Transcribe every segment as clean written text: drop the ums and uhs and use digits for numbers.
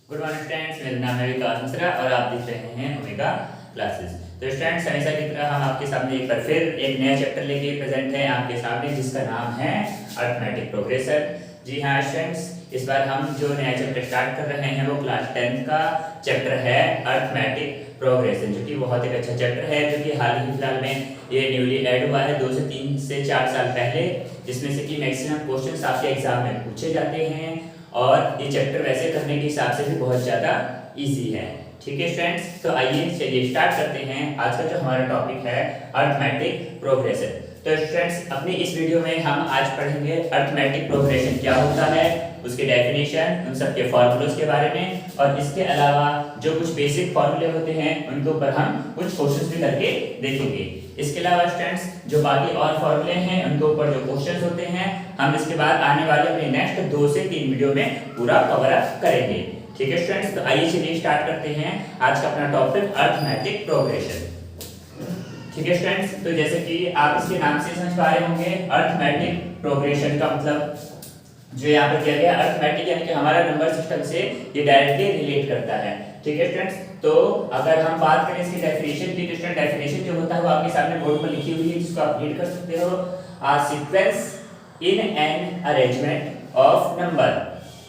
Good morning students, मेरा नाम है विकास मिश्रा और आप देख रहे हैं ओमेगा क्लासेस। तो स्टूडेंट्स, हमेशा की तरह हम आपके सामने एक बार फिर एक नया चैप्टर लेके प्रेजेंट हैं आपके सामने, जिसका नाम है अरिथमेटिक प्रोग्रेशन। जी हाँ स्टूडेंट्स, इस बार हम जो नया चैप्टर स्टार्ट कर रहे हैं वो क्लास 10 का चैप्टर है अरिथमेटिक प्रोग्रेशन, जो कि बहुत एक अच्छा चैप्टर है, जो कि हाल ही फिलहाल में ये न्यूली ऐड हुआ है 2 से 3 से 4 साल पहले, जिसमें से कि मैक्सिमम क्वेश्चंस आपके एग्जाम में पूछे जाते हैं और ये चैप्टर वैसे करने के हिसाब से भी बहुत ज़्यादा इजी है। ठीक है स्टूडेंट्स, तो आइए चलिए स्टार्ट करते हैं। आज का जो हमारा टॉपिक है अरिथमेटिक प्रोग्रेशन। तो स्टूडेंट्स, अपनी इस वीडियो में हम आज पढ़ेंगे अरिथमेटिक प्रोग्रेशन क्या होता है, उसके डेफिनेशन, उन सब के फॉर्मूलोज के बारे में, और इसके अलावा जो कुछ बेसिक फॉर्मूले होते हैं उनके ऊपर हम कुछ क्वेश्चंस भी करके देखेंगे। इसके अलावा स्टूडेंट्स, जो बाकी और फॉर्मूले हैं उनके ऊपर जो क्वेश्चंस होते हैं हम इसके बाद आने वाले अपने नेक्स्ट 2 से 3 वीडियो में पूरा कवर अप करेंगे। ठीक है स्टूडेंट्स, तो आइए चलिए स्टार्ट करते हैं आज का अपना टॉपिक अरिथमेटिक प्रोग्रेशन। ठीक है स्टूडेंट्स, तो जैसे कि आप इसके नाम से समझ पा रहे होंगे, अरिथमेटिक प्रोग्रेशन का मतलब जो यहाँ पर किया गया अरिथमेटिक यानी कि हमारा नंबर सिस्टम से ये डायरेक्टली रिलेट करता है। ठीक है स्टूडेंट्स, तो अगर हम बात करें इसकी डेफिनेशन की, तो स्टूडेंट डेफिनेशन जो होता है वो आपके सामने बोर्ड पर लिखी हुई है, जिसको आप रीड कर सकते हो। आ sequence in an arrangement of number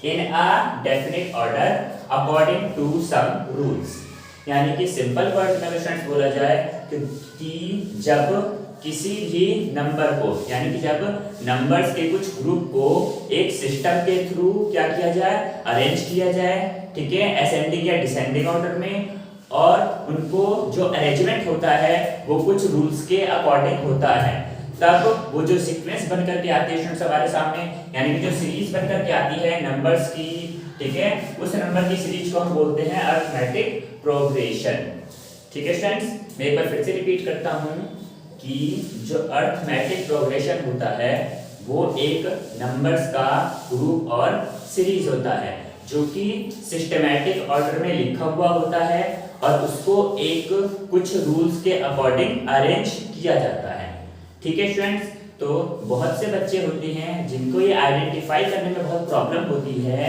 in a definite order according to some rules। यानी कि सिंपल वर्ड में स्टूडेंट्स बोला जाए कि जब किसी भी नंबर को, यानी कि जब नंबर्स के कुछ ग्रुप को एक सिस्टम के थ्रू क्या किया जाए, अरेंज किया जाए, ठीक है, असेंडिंग या डिसेंडिंग ऑर्डर में, और उनको जो अरेंजमेंट होता है वो कुछ रूल्स के अकॉर्डिंग होता है, तब वो जो सीक्वेंस बन करके आती है स्टूडेंट्स हमारे सामने, यानी कि जो सीरीज बन करके आती है नंबर्स की, ठीक है, उस नंबर की सीरीज को हम बोलते हैं अरिथमेटिक प्रोग्रेशन। ठीक है स्टूडेंट्स, मैं एक बार फिर से रिपीट करता हूं कि जो अरिथमेटिक प्रोग्रेशन होता है वो एक नंबर्स का ग्रुप और सीरीज होता है, जो कि सिस्टमैटिक ऑर्डर में लिखा हुआ होता है और उसको एक कुछ रूल्स के अकॉर्डिंग अरेंज किया जाता है। ठीक है स्टूडेंट्स, तो बहुत से बच्चे होते हैं जिनको ये आइडेंटिफाई करने में बहुत प्रॉब्लम होती है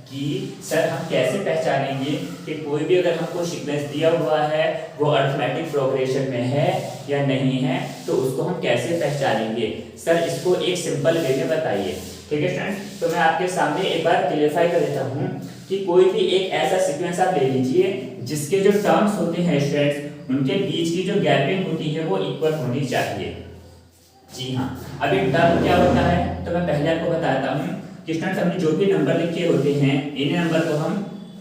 कि सर हम कैसे पहचानेंगे कि कोई भी अगर हमको सीक्वेंस दिया हुआ है वो अरिथमेटिक प्रोग्रेशन में है या नहीं है, तो उसको हम कैसे पहचानेंगे, सर इसको एक सिंपल वे में बताइए। ठीक है स्टूडेंट्स, तो मैं आपके सामने एक बार क्लियरफाई कर देता हूँ कि कोई भी एक ऐसा सीक्वेंस आप ले लीजिए जिसके जो टर्म्स होते हैं स्टूडेंट्स उनके बीच की जो गैपिंग होती है वो इक्वल होनी चाहिए। जी हाँ, अब एक टर्म क्या होता है तो मैं पहले आपको बताता हूँ कि स्टूडेंट्स हमने जो भी नंबर लिखे होते हैं इन नंबर को हम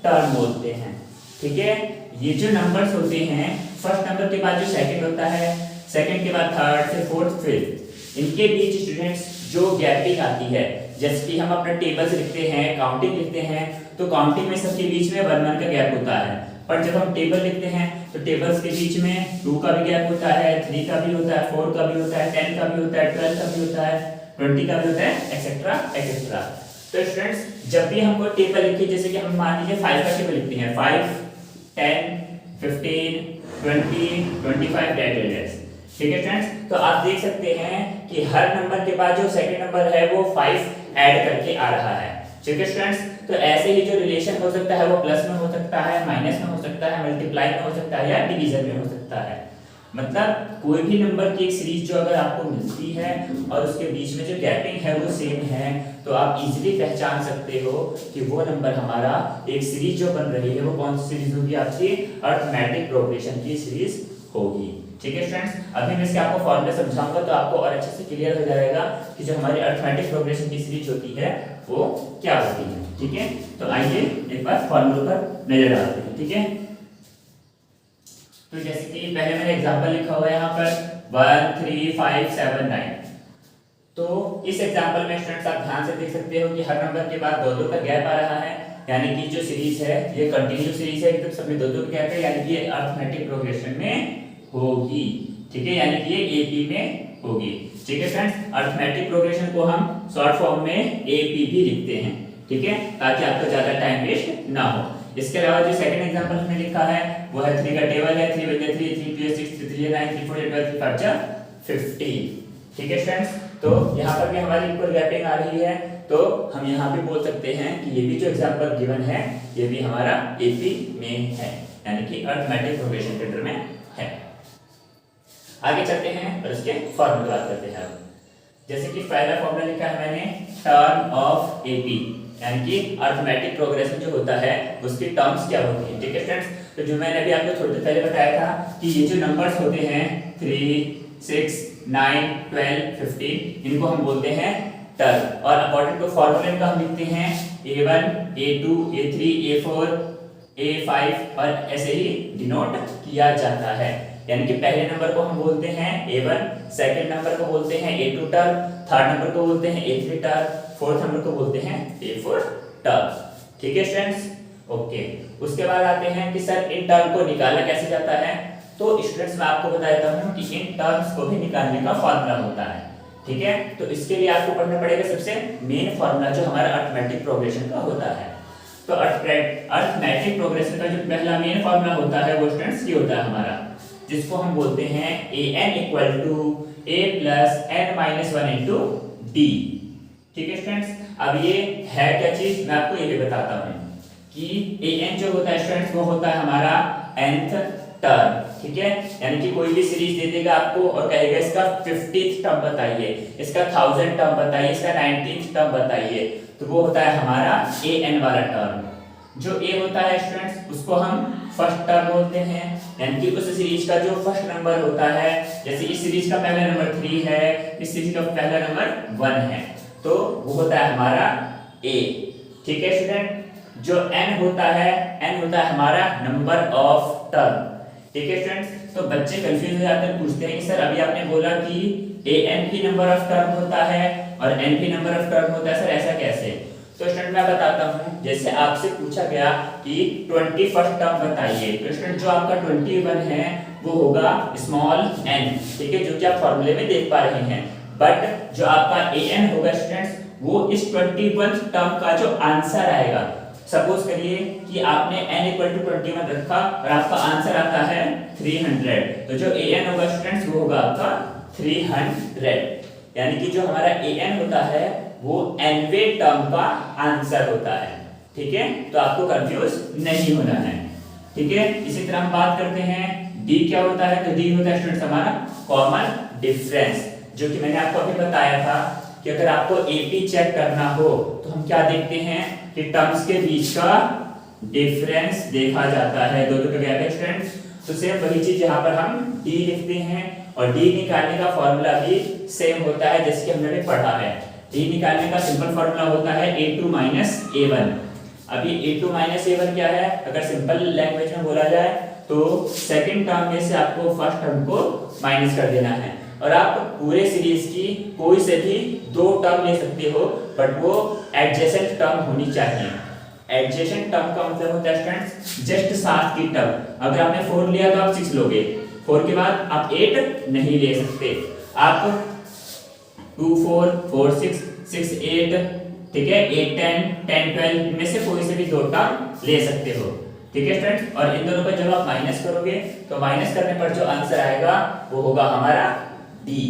टर्म बोलते हैं। ठीक है, ये जो नंबर्स होते हैं फर्स्ट नंबर के बाद जो सेकंड होता है, सेकंड के बाद थर्ड, फिर फोर्थ, फिफ्थ, इनके बीच स्टूडेंट्स जो गैपिंग आती है, जैसे कि हम अपना टेबल्स लिखते हैं, काउंटिंग लिखते हैं, तो काउंटिंग में सबके बीच में 1 का गैप होता है, पर जब हम टेबल लिखते हैं तो टेबल्स के बीच में 2 का भी गैप होता है, 3 का भी होता है, 4 का भी होता है, 10 का भी होता है, 12 का भी होता है, 20 का भी होता है, एक्सेट्रा एक्सेट्रा। तो स्टूडेंट्स, जब भी हमको टेबल लिखिए, जैसे कि हम मान लीजिए 5 का टेबल लिखते हैं, 5, 10, 15, 20, 25 डेट। ठीक है स्टूडेंट्स, तो आप देख सकते हैं कि हर नंबर के बाद जो सेकंड नंबर है वो 5 ऐड करके आ रहा है। ठीक है स्टूडेंट्स, तो ऐसे ही जो रिलेशन हो सकता है वो प्लस में हो सकता है, माइनस में हो सकता है, मल्टीप्लाई में हो सकता है या डिवीजन में हो सकता है। मतलब कोई भी नंबर की एक सीरीज जो अगर आपको मिलती है और उसके बीच में जो गैपिंग है वो सेम है, तो आप इजीली पहचान सकते हो कि वो नंबर हमारा एक सीरीज जो बन रही है वो कौन सी सीरीज होगी, आपकी अरिथमेटिक प्रोग्रेशन की सीरीज होगी। ठीक है स्टूडेंट्स, अभी मैं इसके आपको फॉर्मूला समझाऊंगा तो आपको और अच्छे से क्लियर हो जाएगा कि जो हमारी अरिथमेटिक प्रोग्रेशन की सीरीज होती है वो क्या होती है। ठीक है, तो आइए एक बार फॉर्मूला पर नजर डालते हैं। ठीक है, तो जैसे कि पहले मैंने एग्जांपल लिखा हुआ है यहाँ पर 1 3 5 7 9। तो इस एग्जांपल में स्टूडेंट्स आप ध्यान से देख सकते हो कि हर नंबर के बाद 2-2 का गैप आ रहा है, यानी कि जो सीरीज है ये कंटिन्यू सीरीज है, एकदम सब में 2-2 का गैप है, यानी कि ये अरिथमेटिक प्रोग्रेशन में होगी। ठीक है, यानी कि ये एपी में होगी। ठीक है फ्रेंड्स, अरिथमेटिक प्रोग्रेशन को हम शॉर्ट फॉर्म में एपी भी लिखते हैं, ठीक है, ताकि आपको ज्यादा टाइम वेस्ट ना हो। इसके अलावा जो सेकंड एग्जांपल हमने लिखा है वो है 3 का टेबल है, 3 1 3 3 2 6 3 3 9 3 4 8 12 3 5 15। ठीक है फ्रेंड्स, तो यहाँ पर भी हमारी इक्वल गैपिंग आ रही है, तो हम यहाँ पे बोल सकते हैं कि ये भी जो एग्जाम्पल गिवन है ये भी हमारा एपी में है, यानी कि अरिथमेटिक प्रोग्रेशन के अंडर में है। आगे चलते हैं और इसके फॉर्मूला बात करते हैं। जैसे कि पहला फॉर्मूला लिखा है मैंने टर्म ऑफ एपी, यानी कि अरिथमेटिक प्रोग्रेशन जो होता है उसकी टर्म्स क्या होती है। ठीक है फ्रेंड्स, तो जो मैंने अभी आपको थोड़ी देर पहले बताया था कि ये जो नंबर्स होते हैं 3, 6, 9, 12, 15, इनको हम बोलते हैं टर्म, और अकॉर्डिंग टू फॉर्मूला इनका हम लिखते हैं a1, a2, a3, a4, a5 और ऐसे ही डिनोट किया जाता है। यानी कि पहले नंबर को हम बोलते हैं a1, सेकंड नंबर को बोलते हैं a2 टर्म, थर्ड नंबर को बोलते हैं a3 टर्म, फोर्थ नंबर को बोलते हैं a4 टर्म। ठीक है स्टूडेंट्स, ओके। उसके बाद आते हैं कि सर इन टर्म को निकाला कैसे जाता है। तो स्टूडेंट्स मैं आपको बता देता हूं कि इन टर्म्स को भी निकालने का फॉर्मूला होता है। ठीक है, तो इसके लिए आपको पढ़ना पड़ेगा सबसे मेन फॉर्मूला जो हमारा अरिथमेटिक प्रोग्रेशन का होता है। तो अरिथमेटिक प्रोग्रेशन का जो पहला मेन फॉर्मूला होता है वो स्टूडेंट्स ये होता है हमारा, जिसको हम बोलते हैं an equal to a plus n minus 1 into d. ठीक है स्टूडेंट्स, अब ये है क्या चीज मैं आपको ये भी बताता हूँ कि an जो होता है स्टूडेंट्स वो होता है हमारा nth टर्म। ठीक है, यानी कि कोई भी सीरीज दे देगा आपको और कहेगा इसका 50th टर्म बताइए, इसका 1000 टर्म बताइए, इसका 90th टर्म बताइए, तो वो होता है हमारा an वाला टर्म। जो a होता है स्टूडेंट्स उसको हम फर्स्ट टर्म बोलते हैं, यानी कि उस सीरीज का जो फर्स्ट नंबर होता है, जैसे इस सीरीज का पहला नंबर 3 है, इस सीरीज का पहला नंबर 1 है, तो वो होता है हमारा a। ठीक है स्टूडेंट, जो n होता है हमारा नंबर ऑफ टर्म। ठीक है स्टूडेंट्स, तो बच्चे कंफ्यूज हो जाते हैं, पूछते हैं कि सर अभी आपने बोला कि an भी नंबर ऑफ टर्म होता है और n भी नंबर ऑफ टर्म होता है, सर ऐसा कैसे। तो स्टूडेंट मैं बताता हूँ, जैसे आपसे पूछा गया कि 21st टर्म बताइए, तो स्टूडेंट जो आपका 21 है वो होगा स्मॉल n। ठीक है, जो कि आप फॉर्मूले में देख पा रहे हैं, बट जो आपका an होगा स्टूडेंट्स वो इस 21th टर्म का जो आंसर आएगा। सपोज करिए कि आपने n इक्वल टू 21 रखा और आपका आंसर आता है 300, तो जो an होगा स्टूडेंट्स वो होगा आपका 300, यानी कि जो हमारा an होता है वो nवे टर्म का आंसर होता है। ठीक है, तो आपको कंफ्यूज नहीं होना है। ठीक है, इसी तरह हम बात करते हैं d क्या होता है, तो d होता है स्टूडेंट्स हमारा कॉमन डिफरेंस, जो कि मैंने आपको अभी बताया था कि अगर आपको एपी चेक करना हो तो हम क्या देखते हैं कि टर्म्स के बीच का डिफरेंस देखा जाता है, दो का गैप है स्टूडेंट्स। तो सेम वही चीज यहाँ पर हम d लिखते हैं और d निकालने का फॉर्मूला भी सेम होता है जैसे कि हमने अभी पढ़ा है। d निकालने का सिंपल फॉर्मूला होता है a2 माइनस a1। अभी a2 माइनस a1 क्या है, अगर सिंपल लैंग्वेज में बोला जाए तो सेकंड टर्म में से आपको फर्स्ट टर्म को माइनस कर देना है, और आप पूरे सीरीज की कोई से भी दो टर्म ले सकते हो, बट वो एडजेसेंट टर्म होनी चाहिए। एडजेसेंट टर्म का मतलब होता है स्टूडेंट्स जस्ट साथ की टर्म। अगर आपने 4 लिया तो आप 6 लोगे, 4 के बाद आप 8 नहीं ले सकते, आप 2 4 4 6 6 8, ठीक है, 8 10 10 12 इनमें से कोई से भी दो टर्म ले सकते हो। ठीक है स्टूडेंट्स, और इन दोनों का जब आप माइनस करोगे तो माइनस करने पर जो आंसर आएगा वो होगा हमारा डी।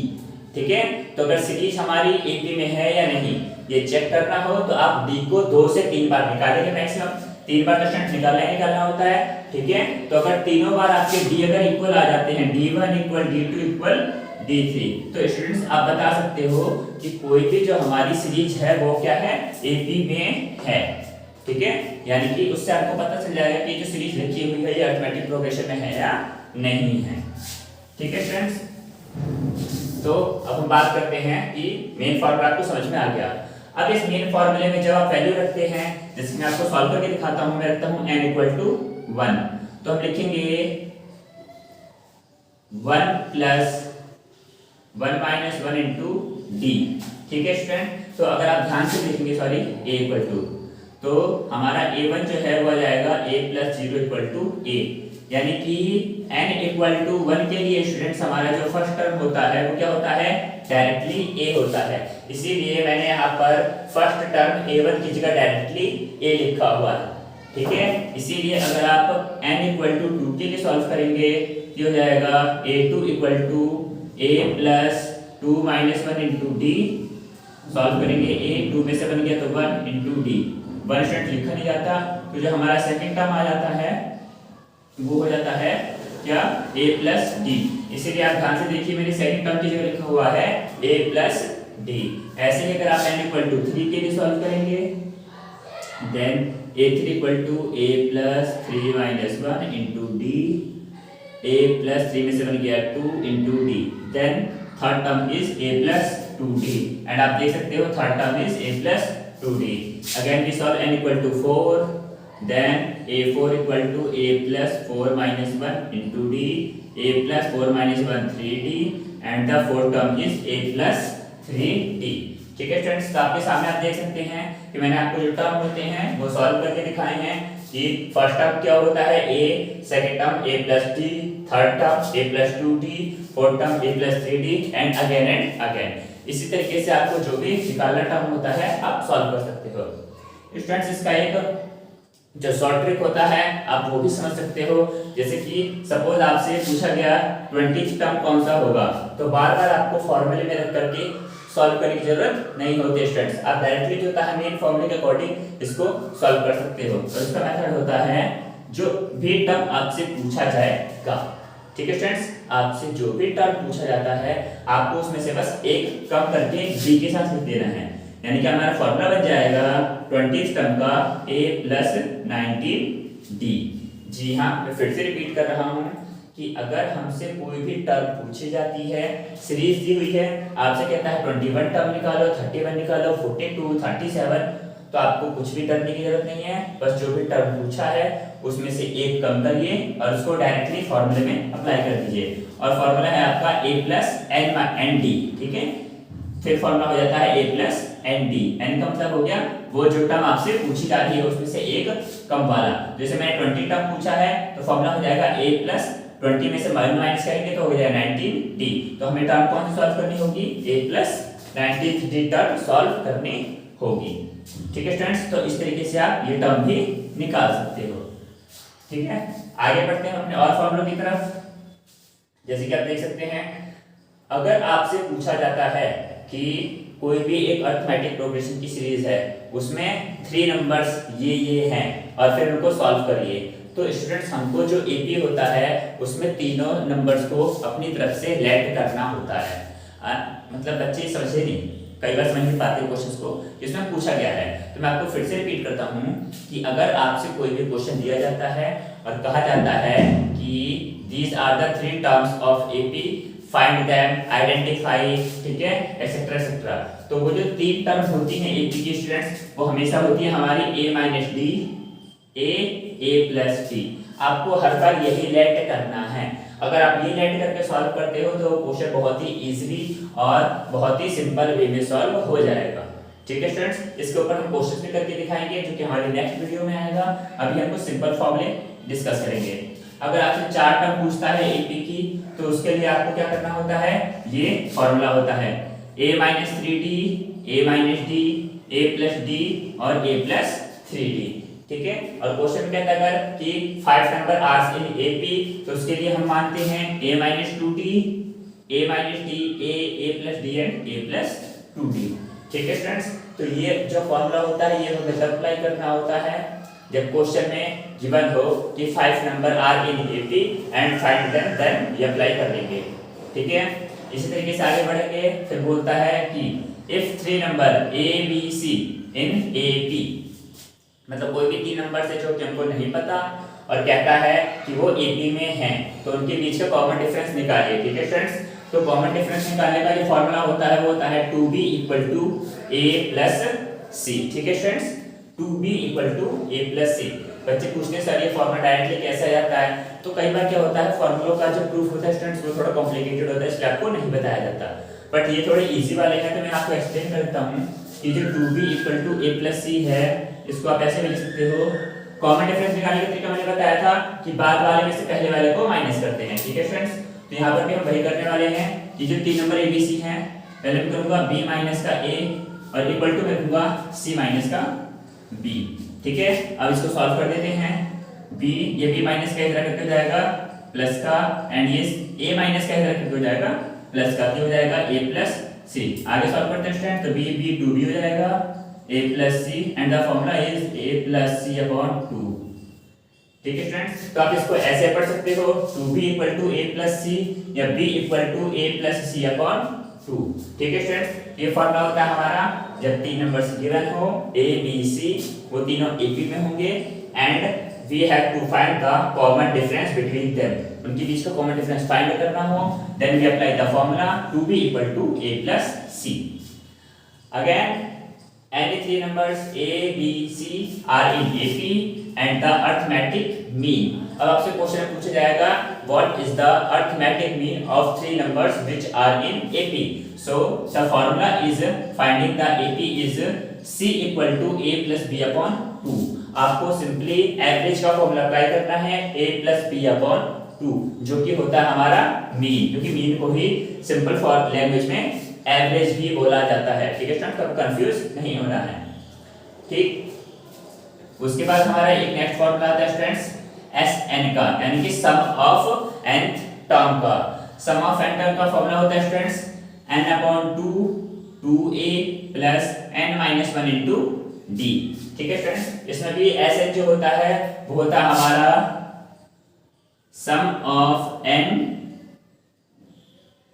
ठीक है, तो अगर सीरीज हमारी एपी में है या नहीं ये चेक करना हो तो आप डी को 2 से 3 बार निकालेंगे, मैक्सिमम 3 बार तो स्टूडेंट निकालना होता है। ठीक है, तो अगर तीनों बार आपके डी अगर इक्वल आ जाते हैं, d1 equal d2 equal d3, तो स्टूडेंट्स आप बता सकते हो कि कोई भी जो हमारी सीरीज है वो क्या है, एपी में है। ठीक है, यानी कि उससे आपको पता चल जाएगा कि जो सीरीज लिखी हुई है ये अरिथमेटिक प्रोग्रेशन में है या नहीं है। ठीक है स्टूडेंट्स, तो अब हम बात करते हैं कि मेन फार्मूला आपको समझ में आ गया। अब इस मेन फार्मूले में जब आप वैल्यू रखते हैं, जैसे मैं आपको सॉल्व करके दिखाता हूं, मैं रखता हूं n इक्वल टू 1, तो हम लिखेंगे 1 प्लस 1 माइनस 1 इंटू डी। ठीक है स्टूडेंट, तो अगर आप ध्यान से देखेंगे, सॉरी a इक्वल टू, तो हमारा a1 जो है वो आ जाएगा a plus 0 equal to a, यानी कि n इक्वल टू 1 के लिए स्टूडेंट्स हमारा जो फर्स्ट टर्म होता है वो क्या होता है, डायरेक्टली a होता है। इसीलिए मैंने यहाँ पर फर्स्ट टर्म a1 की जगह डायरेक्टली a लिखा हुआ है। ठीक है, इसीलिए अगर आप n इक्वल टू 2 के लिए सॉल्व करेंगे तो हो जाएगा a2 equal to a plus 2 minus 1 into d, solve करेंगे a 2 में से बन गया तो 1 इंटू डी, 1 स्टूडेंट लिखा नहीं जाता, तो जो हमारा सेकंड टर्म आ जाता है वो हो जाता है क्या a प्लस डी। इसीलिए आप ध्यान से देखिए मेरी सेकंड टर्म की जगह लिखा हुआ है a प्लस डी। ऐसे ही अगर आप n इक्वल टू 3 के लिए सॉल्व करेंगे then a3 equal to a plus 3 minus 1 into d, a plus 3 में से बन गया 2 into d, then third term is a plus 2d and आप देख सकते हो third term is a plus 2d। Again we solve n equal to 4, then a4 equal to a plus 4 minus 1 into d, a plus 4 minus 1 3d and the fourth term is a plus 3d। ठीक है students, तो आपके सामने आप देख सकते हैं कि मैंने आपको जो टर्म होते हैं वो सॉल्व करके दिखाए हैं कि फर्स्ट टर्म क्या होता है a, second term a plus d, third term a plus 2d, fourth term a plus 3d and again. इसी तरीके से आपको जो भी निकालना टर्म होता है आप सॉल्व कर सकते हो। स्टूडेंट्स, इसका एक जो शॉर्ट ट्रिक होता है आप वो भी समझ सकते हो। जैसे कि सपोज आपसे पूछा गया 20th टर्म कौन सा होगा, तो बार बार आपको फॉर्मूले में रख करके सॉल्व करने की जरूरत नहीं होती स्टूडेंट्स, आप डायरेक्टली जो होता है मेन फॉर्मूले के अकॉर्डिंग इसको सॉल्व कर सकते हो। तो इसका मेथड होता है जो भी टर्म आपसे पूछा जाएगा, ठीक है स्टूडेंट्स, आपसे जो भी टर्म पूछा जाता है आपको उसमें से बस एक कम करके b के साथ लिख देना है, यानी कि हमारा फॉर्मूला बन जाएगा 20th टर्म का a प्लस 19d। जी हाँ, मैं फिर से रिपीट कर रहा हूँ कि अगर हमसे कोई भी टर्म पूछी जाती है, सीरीज दी हुई है, आपसे कहता है 21 टर्म निकालो, 31 निकालो, 42, 37, तो आपको कुछ भी करने की जरूरत नहीं है, बस जो भी टर्म पूछा है उसमें से एक कम करिए और उसको डायरेक्टली फॉर्मूले में अप्लाई कर दीजिए। और फॉर्मूला है आपका a प्लस एन डी, ठीक है, फिर फॉर्मूला हो जाता है a plus n d. N का मतलब हो गया वो जो टर्म आपसे पूछी जा रही है उसमें से एक कम वाला। जैसे मैंने 20 टर्म पूछा है तो फॉर्मूला हो जाएगा a प्लस 20 में से माइनस करेंगे तो हो जाएगा 19d। तो हमें टर्म कौन सी सॉल्व करनी होगी, a plus 19d term solve करनी होगी। ठीक है स्टूडेंट्स, तो इस तरीके से आप ये टर्म भी निकाल सकते हो। ठीक है, आगे बढ़ते हैं अपने और फॉर्मूलों की तरफ। जैसे कि आप देख सकते हैं, अगर आपसे पूछा जाता है कि कोई भी एक अरिथमेटिक प्रोग्रेशन की सीरीज है, उसमें 3 नंबर्स ये हैं और फिर उनको सॉल्व करिए, तो स्टूडेंट्स हमको जो एपी होता है उसमें तीनों नंबर्स को अपनी तरफ से लेट करना होता है। मतलब बच्चे समझे नहीं, कई बार समझ नहीं पाते क्वेश्चंस को जिसमें पूछा गया है। तो मैं आपको फिर से रिपीट करता हूँ कि अगर आपसे कोई भी क्वेश्चन दिया जाता है और कहा जाता है कि these are the 3 terms of AP, find them, identify, ठीक है, एक्सेट्रा एक्सेट्रा, तो वो जो 3 टर्म्स होती हैं AP की स्टूडेंट्स, वो हमेशा होती है हमारी a minus D, a plus D. आपको हर बार यही लेट करना है। अगर आप ये लेट करके सॉल्व करते हो तो क्वेश्चन बहुत ही इजीली और बहुत ही सिंपल वे में सॉल्व हो जाएगा। ठीक है स्टूडेंट्स, इसके ऊपर हम क्वेश्चन भी करके दिखाएंगे जो कि हमारे नेक्स्ट वीडियो में आएगा। अभी हम कुछ सिंपल फॉर्मूले डिस्कस करेंगे। अगर आपसे 4 टर्म पूछता है एपी की, तो उसके लिए आपको क्या करना होता है, ये फॉर्मूला होता है a minus 3d, a minus d, a plus d और a प्लस 3d। ठीक है, और क्वेश्चन कहता है अगर कि 5 नंबर आर्स इन एपी, तो उसके लिए हम मानते हैं a minus 2d, a minus d, a plus d and a plus 2d। ठीक है स्टूडेंट्स, तो ये जो फॉर्मूला होता है ये हमें तब अप्लाई करना होता है जब क्वेश्चन में गिवन हो कि 5 number are in AP and find them, then ये अप्लाई कर लेंगे। ठीक है, इसी तरीके से आगे बढ़ेंगे। फिर बोलता है कि if 3 number a b c in AP, मतलब कोई भी 3 नंबर से जो कि हमको नहीं पता और कहता है कि वो एपी में हैं, तो उनके बीच का कॉमन डिफरेंस निकालिए। ठीक है स्टूडेंट्स, तो कॉमन डिफरेंस निकालने का जो फॉर्मूला होता है वो होता है 2b equal to a plus C. ठीक है students, 2b equal to a plus C. बच्चे पूछते हैं सर ये फॉर्मूला डायरेक्टली कैसे आ जाता है, तो कई बार क्या होता है फॉर्मूलों का जो प्रूफ होता है स्टूडेंट्स वो थोड़ा कॉम्प्लिकेटेड होता है, इसलिए आपको नहीं बताया जाता। बट ये थोड़े इजी वाले हैं तो मैं आपको एक्सप्लेन करता हूँ कि जो 2b equal to a plus C है, इसको आप ऐसे भी लिख सकते हो। कॉमन डिफरेंस निकालने का तरीका मैंने बताया था कि बाद वाले में से पहले वाले को माइनस करते हैं। ठीक है स्टूडेंट्स, तो यहाँ पर भी हम वही करने वाले हैं कि जो 3 नंबर एबीसी हैं, पहले मैं करूंगा b माइनस का a और इक्वल टू मैं दूंगा c माइनस का b। ठीक है, अब इसको सॉल्व कर देते हैं। b, ये b माइनस का इधर करके हो जाएगा प्लस का, एंड ये a माइनस का इधर करके हो जाएगा प्लस का, तो हो जाएगा a प्लस सी। आगे सॉल्व करते हैं स्टूडेंट, तो बी 2b हो जाएगा, a plus c and the formula is a plus C upon 2। ठीक है स्टूडेंट्स, तो आप इसको ऐसे पढ़ सकते हो 2b equal to a plus C या b equal to a plus C upon 2। ठीक है स्टूडेंट्स, ये फॉर्मूला होता है हमारा जब तीन नंबर्स गिवन हो a b c, वो तीनों एक ही में होंगे and we have to find the common difference between them, उनके बीच का कॉमन डिफरेंस फाइंड करना हो, then we apply the formula 2b equal to a plus c. Again any three numbers a b c are in ap and the arithmetic mean. अब आपसे question पूछा जाएगा what is the arithmetic mean of three numbers which are in ap. So the formula is finding the ap is c equal to a plus b upon 2. आपको simply average का formula apply करना है a plus B upon 2, जो कि होता है हमारा mean, क्योंकि मीन को ही सिंपल फॉर लैंग्वेज में एवरेज भी बोला जाता है। ठीक है स्टूडेंट, कब कंफ्यूज नहीं होना है। ठीक, उसके बाद हमारा एक नेक्स्ट फॉर्मूला आता है स्टूडेंट्स एस एन का, यानी कि सम ऑफ nth टर्म का। सम ऑफ n टर्म का फॉर्मूला होता है students n upon 2 2a plus n minus 1 into d। ठीक है स्टूडेंट्स, इसमें भी ऐसे जो होता है वो होता है हमारा सम ऑफ n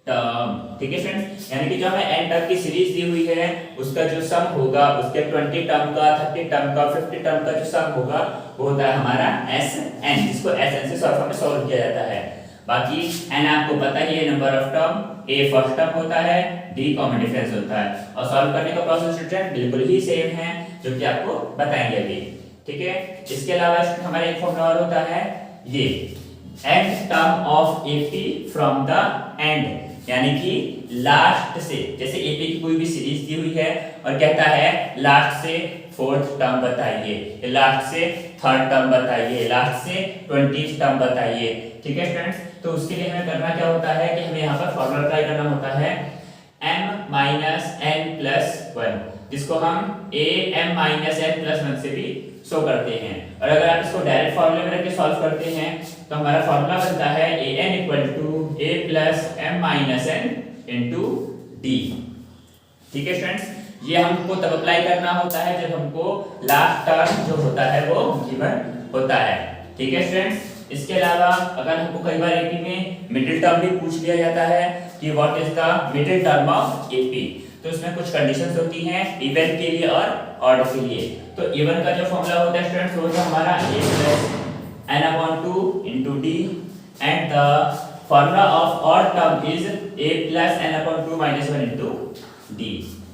टर्म। ठीक है स्टूडेंट्स, यानी कि जो हमें n टर्म की सीरीज दी हुई है उसका जो सम होगा, उसके 20 टर्म का, 30 टर्म का, 50 टर्म का जो सम होगा वो होता है हमारा Sn, जिसको Sn से सॉल्व में सॉल्व किया जाता है। बाकी n आपको पता ही है number of term, a first term होता है, d कॉमन डिफरेंस होता है, और सॉल्व करने का प्रोसेस स्टूडेंट बिल्कुल ही सेम है जो कि आपको बताएंगे अभी। ठीक है, इसके अलावा हमारा एक फॉर्मूला और होता है ये nth term of ap from the end, यानी कि लास्ट से, जैसे ap की कोई भी सीरीज दी हुई है और कहता है लास्ट से फोर्थ टर्म बताइए, लास्ट से थर्ड टर्म बताइए, लास्ट से 20th टर्म बताइए। ठीक है स्टूडेंट्स, तो उसके लिए हमें करना क्या होता है कि हमें यहाँ पर फॉर्मूला अप्लाई करना होता है m माइनस n प्लस 1, जिसको हम a m minus n plus 1 से भी शो करते हैं। और अगर आप इसको डायरेक्ट फॉर्मूले में रख के सॉल्व करते हैं तो हमारा फॉर्मूला बनता है a n equal to a plus m minus n into d। ठीक है स्टूडेंट्स, ये हमको तब अप्लाई करना होता है जब हमको लास्ट टर्म जो होता है वो गिवन होता है। ठीक है स्टूडेंट्स, इसके अलावा अगर हमको कई बार एपी में मिडिल टर्म भी पूछ लिया जाता है कि what is the middle term of AP, तो इसमें कुछ कंडीशंस होती हैं इवन के लिए और ऑड के लिए। तो इवन का जो फॉर्मूला होता है स्टूडेंट्स वो है हमारा a plus n upon 2 into d and the formula of odd term is a plus n upon 2 minus 1 into d।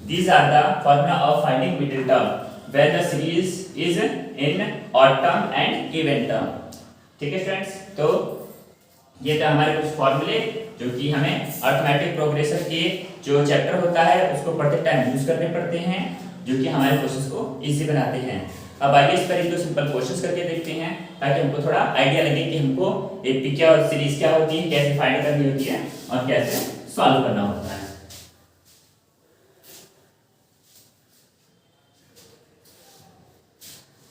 These are the formula of finding middle term where the series is in odd term and even term। ठीक है students, तो ये था हमारे कुछ फॉर्मूले जो कि हमें अरिथमेटिक प्रोग्रेशन के जो चैप्टर होता है उसको पढ़ते टाइम यूज करने पड़ते हैं, जो कि हमारे प्रोसेस को इजी बनाते हैं। अब आइए इस पर एक दो सिंपल क्वेश्चंस करके देखते हैं ताकि हमको थोड़ा आइडिया लगे कि हमको एपी क्या और सीरीज क्या होती है, कैसे फाइंड करनी होती है और कैसे सॉल्व करना होता है।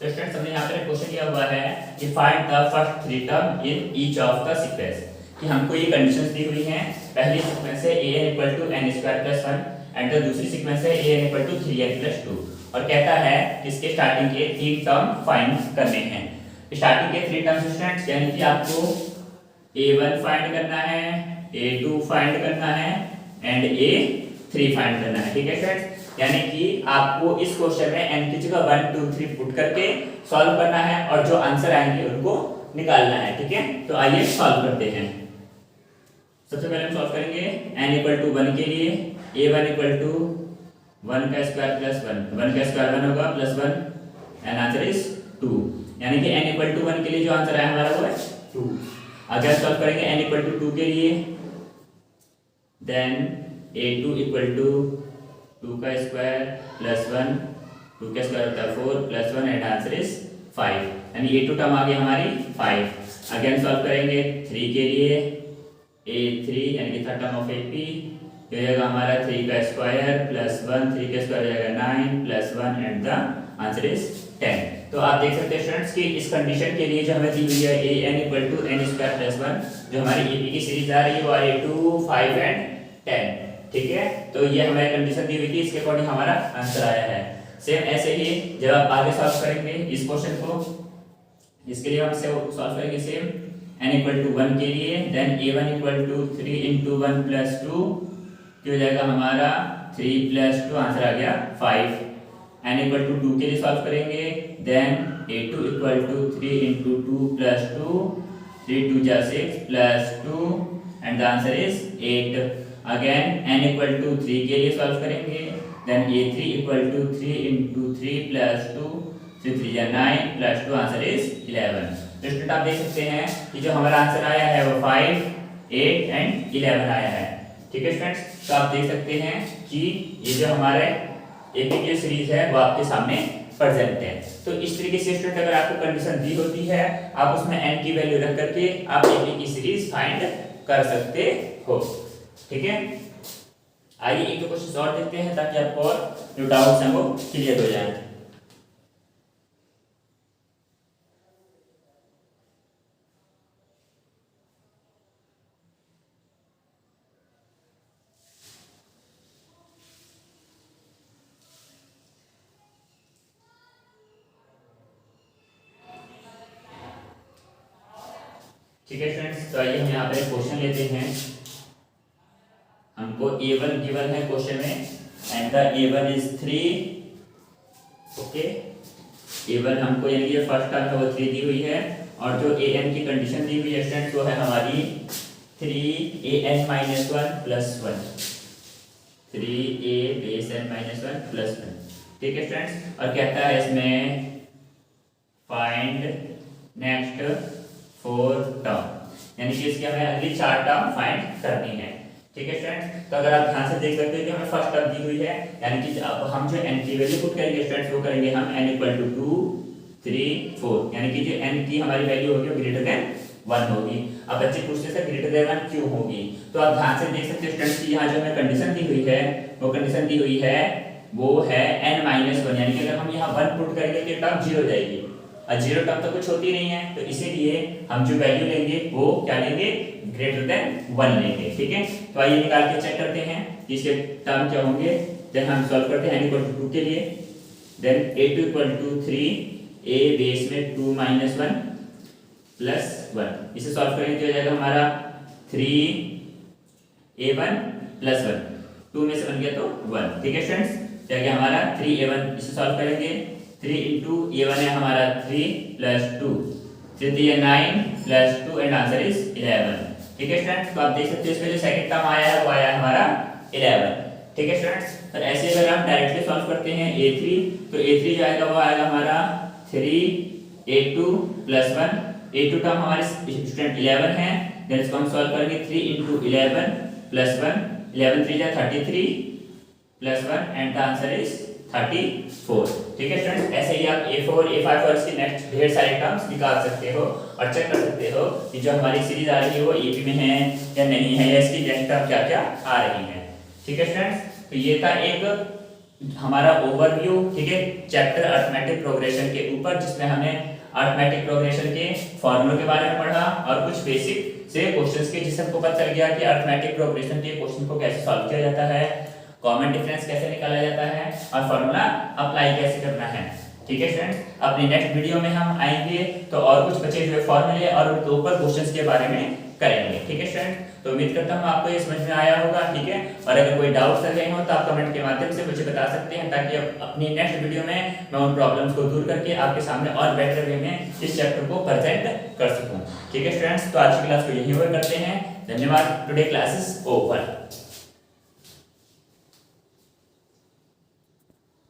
तो स्टूडेंट्स, हमने यहाँ पर क्वेश्चन दिया हुआ है कि find the first three term in each of the sequence, कि हमको ये कंडीशंस दी हुई हैं। पहली सीक्वेंस है an equal to n square plus 1 and the दूसरी सीक्वेंस है an equal to 3n plus 2, और कहता है इसके स्टार्टिंग के तीन टर्म फाइंड करने हैं। स्टार्टिंग के थ्री टर्म्स स्टूडेंट्स, यानी कि आपको a1 फाइंड करना है, a2 फाइंड करना है एंड a3 फाइंड करना है। ठीक है स्टूडेंट्स, यानी कि आपको इस क्वेश्चन में n की जगह 1 2 3 पुट करके सॉल्व करना है और जो आंसर आएंगे उनको निकालना है। ठीक है, तो आइए सॉल्व करते हैं। सबसे पहले हम सॉल्व करेंगे n इक्वल टू 1 के लिए a1 इक्वल टू 1 का स्क्वायर प्लस 1 का स्क्वायर 1 होगा प्लस 1 एंड आंसर इज 2, यानी कि n इक्वल टू 1 के लिए जो आंसर आया हमारा वो है 2। अगर सॉल्व करेंगे n इक्वल टू 2 के लिए, देन a2 इक्वल टू 2 का स्क्वायर प्लस 1, 2 का स्क्वायर होता है 4 प्लस 1 एंड आंसर इज 5, यानी a2 टर्म आ गई हमारी 5। अगेन सॉल्व करेंगे 3 के लिए a3 यानी कि थर्ड टर्म ऑफ ap हो जाएगा हमारा 3 का स्क्वायर प्लस 1, 3 का स्क्वायर हो जाएगा 9 plus 1 and the answer is 10। तो आप देख सकते हैं स्टूडेंट्स कि इस कंडीशन के लिए जो हमें दी हुई है an equal to n square plus 1, जो हमारी ap की सीरीज आ रही है वो आ रही है 2 5 एंड 10। ठीक है। तो ये हमारी कंडीशन दी हुई थी, इसके अकॉर्डिंग हमारा आंसर आया है। सेम ऐसे ही जब आप आगे सॉल्व करेंगे इस क्वेश्चन को, इसके लिए हम सॉल्व करेंगे सेम n इक्वल टू 1 के लिए, then a1 equal to 3 into 1 plus 2 हो जाएगा हमारा 3 प्लस 2, आंसर आ गया 5। n इक्वल टू 2 के लिए सॉल्व करेंगे, then a2 equal to 3 into 2 plus 2, 3 2 जा 6 plus 2 and the answer is 8। Again n equal to 3 के लिए सॉल्व करेंगे, then a3 equal to 3 into 3 plus 2, 3 3 जा 9 प्लस 2, आंसर इज 11। तो स्टूडेंट आप देख सकते हैं कि जो हमारा आंसर आया है वो 5, 8 एंड 11 आया है। ठीक है स्टूडेंट्स, तो आप देख सकते हैं कि ये जो हमारे एपीके सीरीज है वो आपके सामने प्रेजेंट है। तो इस तरीके से स्टूडेंट अगर आपको कंडीशन दी होती है, आप उसमें n की वैल्यू रख करके आप एपीके सीरीज फाइंड कर सकते हो। ठीक है, आइए एक दो क्वेश्चन और देखते हैं ताकि आपको और जो डाउट्स हैं वो क्लियर हो जाए। ठीक है स्टूडेंट्स, तो आइए हम यहाँ पे क्वेश्चन लेते हैं। हमको a1 गिवन है क्वेश्चन में and the a1 is 3। Okay, a1 हमको यानी ये फर्स्ट टर्म है वो 3 दी हुई है, और जो an की कंडीशन दी हुई है स्टूडेंट्स वो है हमारी 3an minus 1 plus 1, 3a base n minus 1 plus 1। ठीक है स्टूडेंट्स, और कहता है इसमें फाइंड नेक्स्ट 4 टर्म, यानी कि इसकी हमें अगली 4 टर्म फाइंड करनी है। ठीक है स्टूडेंट्स, तो अगर आप ध्यान से देख सकते हो कि हमें फर्स्ट टर्म दी हुई है, यानी कि अब हम जो n की वैल्यू पुट करेंगे स्टूडेंट्स वो करेंगे हम n इक्वल टू 2, 3, 4, यानी कि जो n की हमारी वैल्यू होगी वो ग्रेटर देन 1 होगी। अब बच्चे पूछते हैं ग्रेटर देन 1 क्यों होगी, तो आप ध्यान से देख सकते हो स्टूडेंट्स कि यहाँ जो हमें कंडीशन दी हुई है वो कंडीशन दी हुई है वो है n माइनस 1, यानी कि अगर हम यहाँ 1 पुट करेंगे तो टर्म 0 हो जाएगी, और 0 टर्म तो कुछ होती नहीं है, तो इसीलिए हम जो वैल्यू लेंगे वो क्या लेंगे, ग्रेटर देन 1 लेंगे। ठीक है, तो आइए निकाल के चेक करते हैं कि इसके टर्म क्या होंगे। देन हम सॉल्व करते हैं n इक्वल टू 2 के लिए, then a2 equal to 3 a base में 2 माइनस 1 प्लस 1, इसे सॉल्व करेंगे तो हो जाएगा हमारा 3a1 प्लस 1, 2 में से बन गया तो 1। ठीक है स्टूडेंट्स, क्या गया हमारा 3a1, इसे सॉल्व करेंगे 3 इंटू a1 है हमारा 3 plus 2, 3 3 9 plus 2 and answer is 11। ठीक है स्टूडेंट्स, तो आप देख सकते हो इसमें जो सेकंड टर्म आया है वो आया है हमारा 11। ठीक है स्टूडेंट्स, तो ऐसे अगर हम डायरेक्टली सॉल्व करते हैं a3, तो a3 जो आएगा वो आएगा हमारा 3a2 प्लस 1, a2 टर्म हमारे स्टूडेंट 11 है, देन इसको हम सॉल्व करेंगे 3 इंटू 11 प्लस 1, 11 3 जा 33 plus 1 and the answer is 34। ठीक है स्टूडेंट्स, ऐसे ही आप a4 a5 और इसके नेक्स्ट ढेर सारे टर्म्स निकाल सकते हो और चेक कर सकते हो कि जो हमारी सीरीज आ रही है वो ईपी में है या नहीं है, या इसकी नेक्स्ट टर्म क्या क्या आ रही है। ठीक है स्टूडेंट्स, तो ये था एक हमारा ओवरव्यू, ठीक है, चैप्टर अरिथमेटिक प्रोग्रेशन के ऊपर, जिसमें हमने अरिथमेटिक प्रोग्रेशन के फॉर्मूलों के बारे में पढ़ा और कुछ बेसिक से क्वेश्चंस के, जिससे हमको पता चल गया कि अरिथमेटिक प्रोग्रेशन के क्वेश्चन को कैसे सॉल्व किया जाता है, कॉमन डिफरेंस कैसे निकाला जाता है और फॉर्मूला अप्लाई कैसे करना है। ठीक है स्टूडेंट्स, अपनी नेक्स्ट वीडियो में हम आएंगे तो और कुछ बचे हुए फॉर्मूले और उनके ऊपर क्वेश्चंस के बारे में करेंगे। ठीक है स्टूडेंट्स, तो उम्मीद करता हूँ आपको ये समझ में आया होगा। ठीक है, और अगर कोई डाउट्स रहे हो तो आप कमेंट के माध्यम से मुझे बता सकते हैं, ताकि अपनी नेक्स्ट वीडियो में मैं उन प्रॉब्लम्स को दूर करके आपके सामने और बेटर वे में इस चैप्टर को प्रेजेंट कर सकूँ। ठीक है स्टूडेंट्स, तो आज की क्लास को यहीं ओवर करते हैं। धन्यवाद। Today class is over.